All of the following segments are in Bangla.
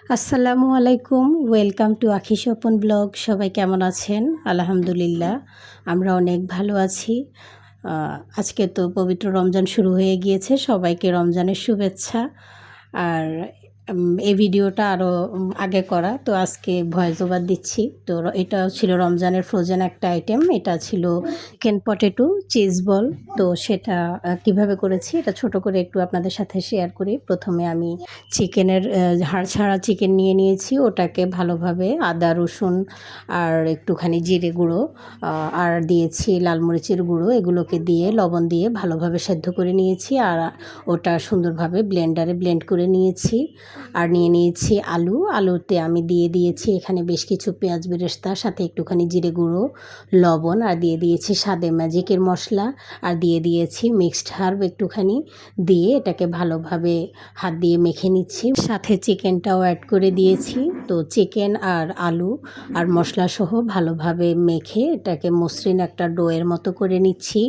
আসসালামু আলাইকুম। ওয়েলকাম টু আখি স্বপন ব্লগ। সবাই কেমন আছেন? আলহামদুলিল্লাহ, আমরা অনেক ভালো আছি। আজকে তো পবিত্র রমজান শুরু হয়ে গিয়েছে। সবাইকে রমজানের শুভেচ্ছা। আর এই ভিডিওটা আরও আগে করা, তো আজকে ভয়েস ওভার দিচ্ছি। তো এটা ছিল রমজানের ফ্রোজেন একটা আইটেম। এটা ছিল চিকেন পটেটো চিজ বল। তো সেটা কিভাবে করেছি এটা ছোট করে একটু আপনাদের সাথে শেয়ার করি। প্রথমে আমি চিকেনের হাড় ছাড়া চিকেন নিয়ে নিয়েছি। ওটাকে ভালোভাবে আদা রসুন আর একটুখানি জিরে গুঁড়ো আর দিয়েছি লাল মরিচের গুঁড়ো, এগুলোকে দিয়ে লবণ দিয়ে ভালোভাবে সেদ্ধ করে নিয়েছি। আর ওটা সুন্দরভাবে ব্লেন্ডারে ব্লেন্ড করে নিয়েছি। আর নিয়ে নিয়েছি আলুতে আমি দিয়ে দিয়েছি এখানে বেশ কিছু পেঁয়াজ বেরেস্তা, সাথে একটুখানি জিরে গুঁড়ো, লবণ, আর দিয়ে দিয়েছি স্বাদে ম্যাজিকের মশলা, আর দিয়ে দিয়েছি মিক্সড হার্ব একটুখানি। দিয়ে এটাকে ভালোভাবে হাত দিয়ে মেখে নিচ্ছি। সাথে চিকেনটাও অ্যাড করে দিয়েছি। তো চিকেন আর আলু আর মশলা সহ ভালোভাবে মেখে এটাকে মসৃণ একটা ডোয়ের মতো করে নিচ্ছি।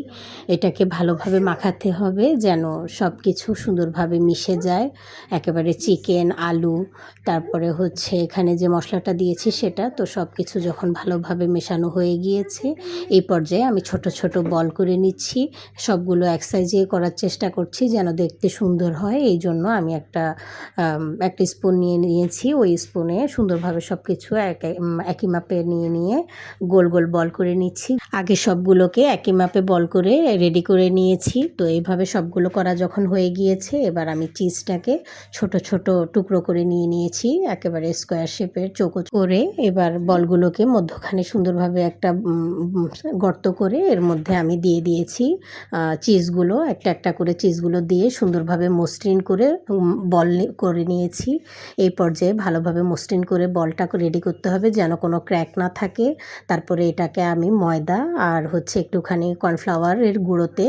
এটাকে ভালোভাবে মাখাতে হবে যেন সব কিছু সুন্দরভাবে মিশে যায় একেবারে চিকেন আলু, তারপরে হচ্ছে এখানে যে মশলাটা দিয়েছি সেটা। তো সব কিছু যখন ভালোভাবে মেশানো হয়ে গিয়েছে, এই পর্যায়ে আমি ছোট ছোট বল করে নিচ্ছি। সবগুলো এক সাইজে করার চেষ্টা করছি যেন দেখতে সুন্দর হয়। এই জন্য আমি একটা স্পুন নিয়ে নিয়েছি। ওই স্পুনে সুন্দরভাবে সব কিছু একই মাপে নিয়ে গোল গোল বল করে নিচ্ছি। আগে সবগুলোকে একই মাপে বল করে রেডি করে নিয়েছি। তো এইভাবে সবগুলো করা যখন হয়ে গিয়েছে, এবার আমি চিজটাকে ছোট ছোট টুকরো করে নিয়েছি একেবারে স্কোয়ার শেপের চৌকো করে। এবার বলগুলোকে মধ্যখানে সুন্দরভাবে একটা গর্ত করে এর মধ্যে আমি দিয়ে দিয়েছি চিজগুলো। একটা একটা করে চিজগুলো দিয়ে সুন্দরভাবে মসৃণ করে বল করে নিয়েছি। এই পর্যায়ে ভালোভাবে মসৃণ করে বলটা রেডি করতে হবে যেন কোনো ক্র্যাক না থাকে। তারপরে এটাকে আমি ময়দা আর হচ্ছে একটুখানি কর্নফ্লাওয়ারের গুঁড়োতে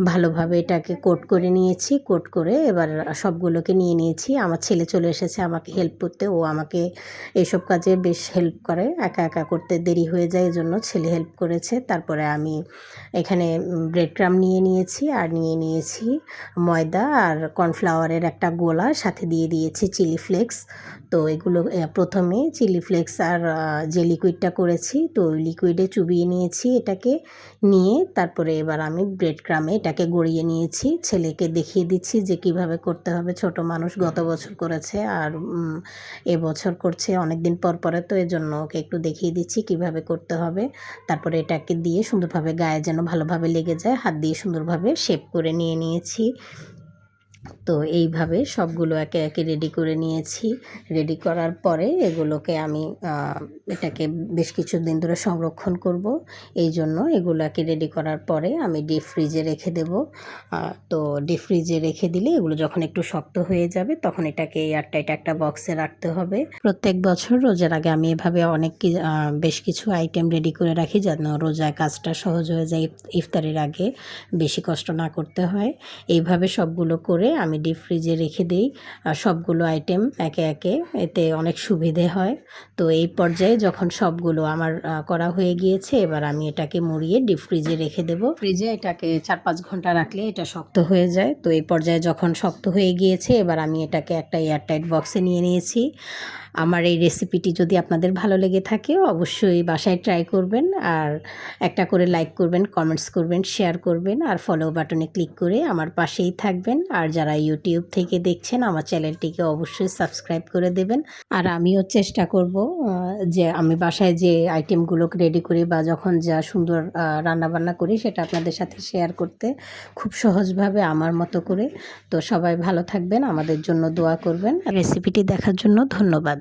ভালোভাবে এটাকে কোট করে নিয়েছি। কোট করে এবার সবগুলোকে নিয়ে নিয়েছি। আমার ছেলে চলে এসেছে আমাকে হেল্প করতে। ও আমাকে এইসব কাজে বেশ হেল্প করে। একা একা করতে দেরি হয়ে যায়, এজন্য ছেলে হেল্প করেছে। তারপরে আমি এখানে ব্রেড ক্রাম্ব নিয়ে নিয়েছি আর নিয়ে নিয়েছি ময়দা আর কর্নফ্লাওয়ারের একটা গোলা, সাথে দিয়ে দিয়েছি চিলি ফ্লেক্স। তো এগুলো প্রথমে চিলি ফ্লেক্স আর যে লিকুইডটা করেছি, তো ওই লিকুইডে চুবিয়ে নিয়েছি এটাকে। নিয়ে তারপরে এবার আমি ব্রেড ক্রামে এটাকে গড়িয়ে নিয়েছি। ছেলেকে দেখিয়ে দিচ্ছি যে কিভাবে করতে হবে। ছোট মানুষ, গত বছর করেছে আর এবছর করছে অনেক দিন পর পরে, তো এজন্য ওকে একটু দেখিয়ে দিচ্ছি কিভাবে করতে হবে। তারপরে এটাকে দিয়ে সুন্দরভাবে গায়ে যেন ভালোভাবে লেগে যায়, হাত দিয়ে সুন্দরভাবে শেপ করে নিয়েছি। তো এইভাবে সবগুলো একে একে রেডি করে নিয়েছি। রেডি করার পরে এগুলোকে আমি এটাকে বেশ কিছুদিন ধরে সংরক্ষণ করব। এই জন্য এগুলোকে রেডি করার পরে আমি ডিপ ফ্রিজে রেখে দেব। তো ডিপ ফ্রিজে রেখে দিলে এগুলো যখন একটু শক্ত হয়ে যাবে তখন এটাকে এয়ারটাইট একটা বক্সে রাখতে হবে। প্রত্যেক বছর রোজার আগে আমি এভাবে বেশ কিছু আইটেম রেডি করে রাখি যেন রোজায় কাজটা সহজ হয়ে যায়, ইফতারের আগে বেশি কষ্ট না করতে হয়। এইভাবে সবগুলো করে আমি ডিপ ফ্রিজে রেখে দিই সবগুলো আইটেম একে একে, এতে অনেক সুবিধে হয়। তো এই পর্যায়ে যখন সবগুলো আমার করা হয়ে গিয়েছে, এবার আমি এটাকে মুড়িয়ে ডিপ ফ্রিজে রেখে দেব। ফ্রিজে এটাকে 4-5 ঘন্টা রাখলে এটা শক্ত হয়ে যায়। তো এই পর্যায়ে যখন শক্ত হয়ে গিয়েছে, এবার আমি এটাকে একটা এয়ারটাইট বক্সে নিয়ে নিয়েছি। আমার এই রেসিপিটি যদি আপনাদের ভালো লেগে থাকে অবশ্যই বাসায় ট্রাই করবেন। আর একটা করে লাইক করবেন, কমেন্টস করবেন, শেয়ার করবেন, আর ফলো বাটনে ক্লিক করে আমার পাশেই থাকবেন। আর যারা ইউটিউব থেকে দেখছেন আমার চ্যানেলটিকে অবশ্যই সাবস্ক্রাইব করে দেবেন। আর আমিও চেষ্টা করব যে আমি বাসায় যে আইটেমগুলো রেডি করি বা যখন যা সুন্দর রান্নাবান্না করি সেটা আপনাদের সাথে শেয়ার করতে, খুব সহজভাবে আমার মতো করে। তো সবাই ভালো থাকবেন, আমাদের জন্য দোয়া করবেন। রেসিপিটি দেখার জন্য ধন্যবাদ।